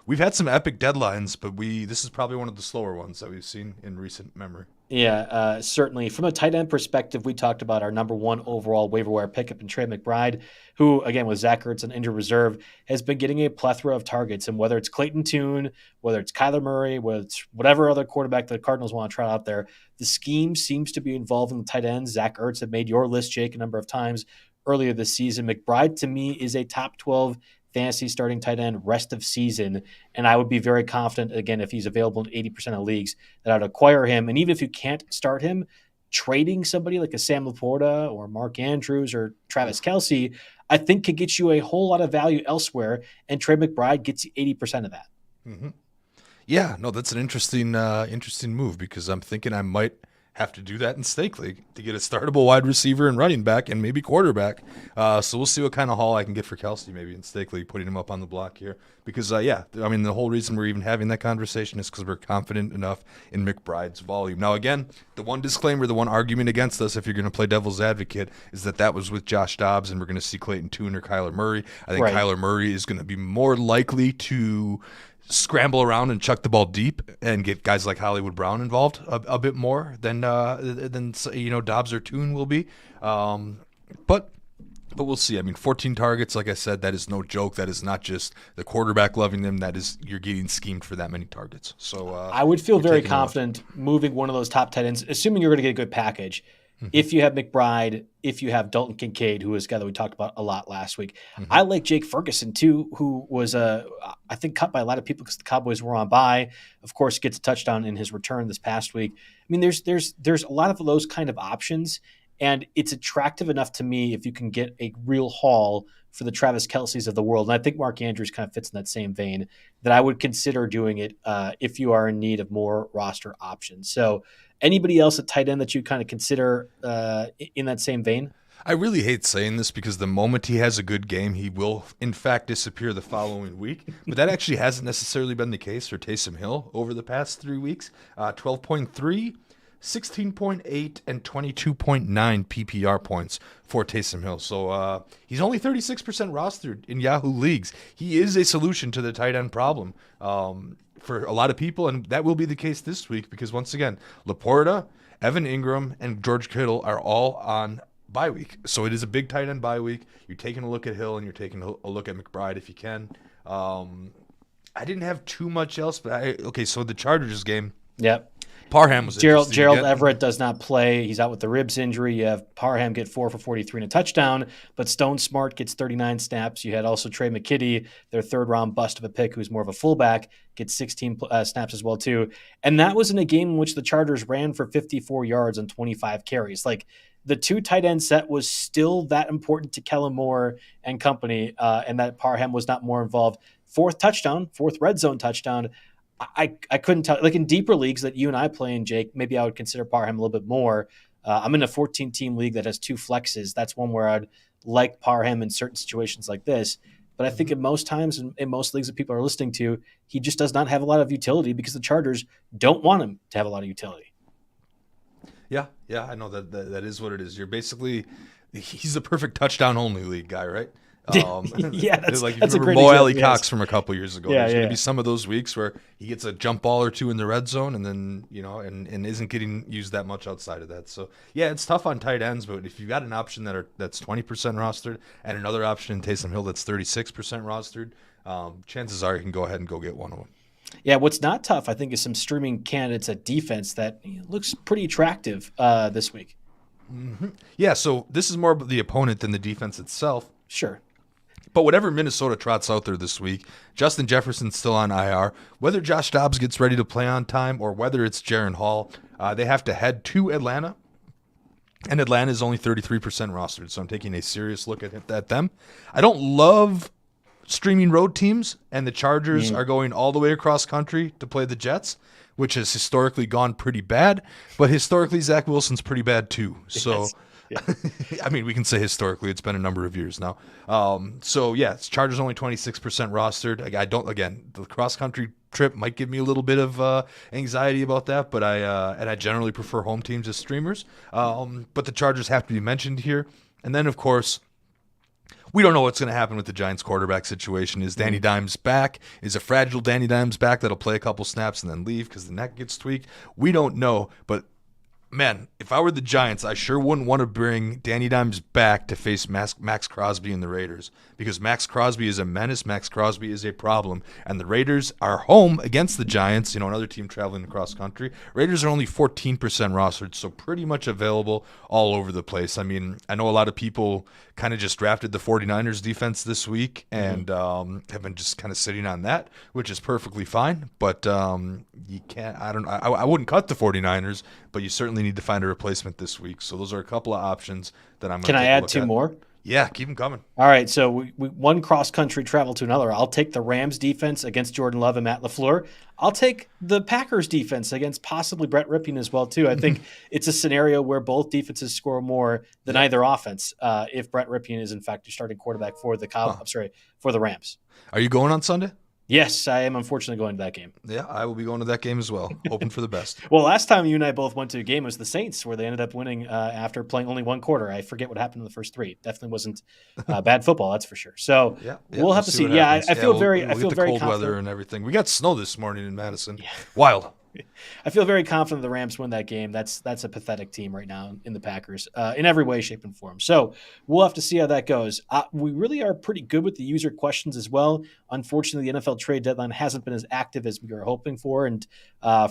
we've had some epic deadlines, but this is probably one of the slower ones that we've seen in recent memory. Yeah, certainly. From a tight end perspective, we talked about our number 1 overall waiver wire pickup in Trey McBride, who, again, with Zach Ertz on injured reserve, has been getting a plethora of targets. And whether it's Clayton Tune, whether it's Kyler Murray, whether it's whatever other quarterback the Cardinals want to try out there, the scheme seems to be involved in the tight ends. Zach Ertz had made your list, Jake, a number of times earlier this season. McBride, to me, is a top 12 fantasy starting tight end rest of season, and I would be very confident, again, if he's available in 80% of leagues, that I'd acquire him. And even if you can't start him, trading somebody like a Sam Laporta or Mark Andrews or Travis Kelce, I think could get you a whole lot of value elsewhere, and Trey McBride gets you 80% of that. Mm-hmm. Yeah, no, that's an interesting move because I'm thinking I might have to do that in Stake League to get a startable wide receiver and running back and maybe quarterback. So we'll see what kind of haul I can get for Kelce maybe in Stake League, putting him up on the block here. Because, the whole reason we're even having that conversation is because we're confident enough in McBride's volume. Now, again, the one disclaimer, the one argument against us, if you're going to play devil's advocate, is that was with Josh Dobbs and we're going to see Clayton Tune or Kyler Murray. I think Kyler Murray is going to be more likely to scramble around and chuck the ball deep and get guys like Hollywood Brown involved a bit more than Dobbs or Tune will be. But But we'll see. I mean, 14 targets, like I said, that is no joke. That is not just the quarterback loving them. That is, you're getting schemed for that many targets. So I would feel very confident moving one of those top tight ends, assuming you're going to get a good package. If you have McBride, if you have Dalton Kincaid, who is a guy that we talked about a lot last week. I like Jake Ferguson too, who was I think cut by a lot of people because the Cowboys were on bye. Of course, gets a touchdown in his return this past week. I mean, there's a lot of those kind of options, and it's attractive enough to me if you can get a real haul for the Travis Kelce's of the world. And I think Mark Andrews kind of fits in that same vein, that I would consider doing it if you are in need of more roster options. So anybody else at tight end that you kind of consider in that same vein? I really hate saying this because the moment he has a good game, he will, in fact, disappear the following week. But that actually hasn't necessarily been the case for Taysom Hill over the past 3 weeks. 12.3, 16.8, and 22.9 PPR points for Taysom Hill. So he's only 36% rostered in Yahoo leagues. He is a solution to the tight end problem for a lot of people, and that will be the case this week because, once again, Laporta, Evan Ingram, and George Kittle are all on bye week. So it is a big tight end bye week. You're taking a look at Hill, and you're taking a look at McBride if you can. I didn't have too much else, but so the Chargers game. Yep. Parham was Gerald Everett does not play. He's out with the ribs injury. You have Parham get 4 for 43 and a touchdown, but Stone Smart gets 39 snaps. You had also Trey McBride, their third-round bust of a pick, who's more of a fullback, gets 16 snaps as well too. And that was in a game in which the Chargers ran for 54 yards and 25 carries. Like, the two tight end set was still that important to Kellen Moore and company, and that Parham was not more involved. Fourth red zone touchdown. I couldn't tell. Like in deeper leagues that you and I play in, Jake, maybe I would consider Parham a little bit more. I'm in a 14-team league that has 2 flexes. That's one where I'd like Parham in certain situations like this. But I think in most times, in most leagues that people are listening to, he just does not have a lot of utility because the Chargers don't want him to have a lot of utility. Yeah, I know that is what it is. He's a perfect touchdown-only league guy, right? Yeah, that's like that's a great Mo example. Cox from a couple years ago. Yeah, There's going to be some of those weeks where he gets a jump ball or two in the red zone, and then and isn't getting used that much outside of that. So yeah, it's tough on tight ends. But if you've got an option that's 20% rostered and another option in Taysom Hill that's 36% rostered, chances are you can go ahead and go get one of them. Yeah, what's not tough, I think, is some streaming candidates at defense that looks pretty attractive this week. Mm-hmm. Yeah, so this is more about the opponent than the defense itself. Sure. But whatever Minnesota trots out there this week, Justin Jefferson's still on IR. Whether Josh Dobbs gets ready to play on time or whether it's Jaron Hall, they have to head to Atlanta. And Atlanta is only 33% rostered, so I'm taking a serious look at them. I don't love streaming road teams, and the Chargers are going all the way across country to play the Jets, which has historically gone pretty bad. But historically, Zach Wilson's pretty bad too. So. Yes. Yeah. I mean, we can say historically, it's been a number of years now. Chargers only 26% rostered. The cross-country trip might give me a little bit of anxiety about that, but I generally prefer home teams as streamers. But the Chargers have to be mentioned here. And then, of course, we don't know what's going to happen with the Giants quarterback situation. Is Danny Dimes back? Is a fragile Danny Dimes back that'll play a couple snaps and then leave because the neck gets tweaked? We don't know, but man, if I were the Giants, I sure wouldn't want to bring Danny Dimes back to face Max Crosby and the Raiders because Max Crosby is a menace. Max Crosby is a problem. And the Raiders are home against the Giants, another team traveling across country. Raiders are only 14% rostered, so pretty much available all over the place. I mean, I know a lot of people kind of just drafted the 49ers defense this week and have been just kind of sitting on that, which is perfectly fine. But you can't, I wouldn't cut the 49ers, but you certainly need to find a replacement this week. So those are a couple of options that I'm going to Can I add 2 more? Yeah, keep them coming. All right, so we one cross-country travel to another. I'll take the Rams defense against Jordan Love and Matt LaFleur. I'll take the Packers defense against possibly Brett Rypien as well, too. I think it's a scenario where both defenses score more than either offense if Brett Rypien is, in fact, your starting quarterback for the Rams. Are you going on Sunday? Yes, I am unfortunately going to that game. Yeah, I will be going to that game as well, hoping for the best. Well, last time you and I both went to a game was the Saints, where they ended up winning after playing only one quarter. I forget what happened in the first 3. Definitely wasn't bad football, that's for sure. So we'll have to see. Yeah, I feel very cold confident. weather and everything. We got snow this morning in Madison. Yeah. Wild. I feel very confident the Rams win that game. That's a pathetic team right now in the Packers in every way, shape, and form. So we'll have to see how that goes. We really are pretty good with the user questions as well. Unfortunately, the NFL trade deadline hasn't been as active as we were hoping for. And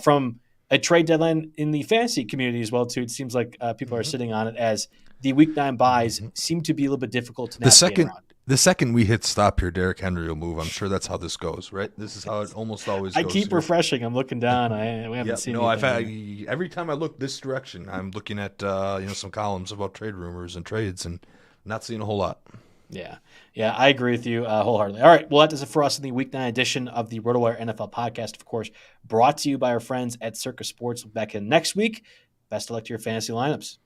from a trade deadline in the fantasy community as well, too, it seems like people are sitting on it as the Week 9 buys seem to be a little bit difficult to navigate around. The second we hit stop here, Derrick Henry will move. I'm sure that's how this goes, right? This is how it almost always goes. I keep refreshing. I'm looking down. We haven't seen anything. Every time I look this direction, I'm looking at some columns about trade rumors and trades and not seeing a whole lot. Yeah, I agree with you wholeheartedly. All right, well, that does it for us in the Week 9 edition of the RotoWire NFL podcast, of course, brought to you by our friends at Circa Sports. We'll be back in next week. Best of luck to your fantasy lineups.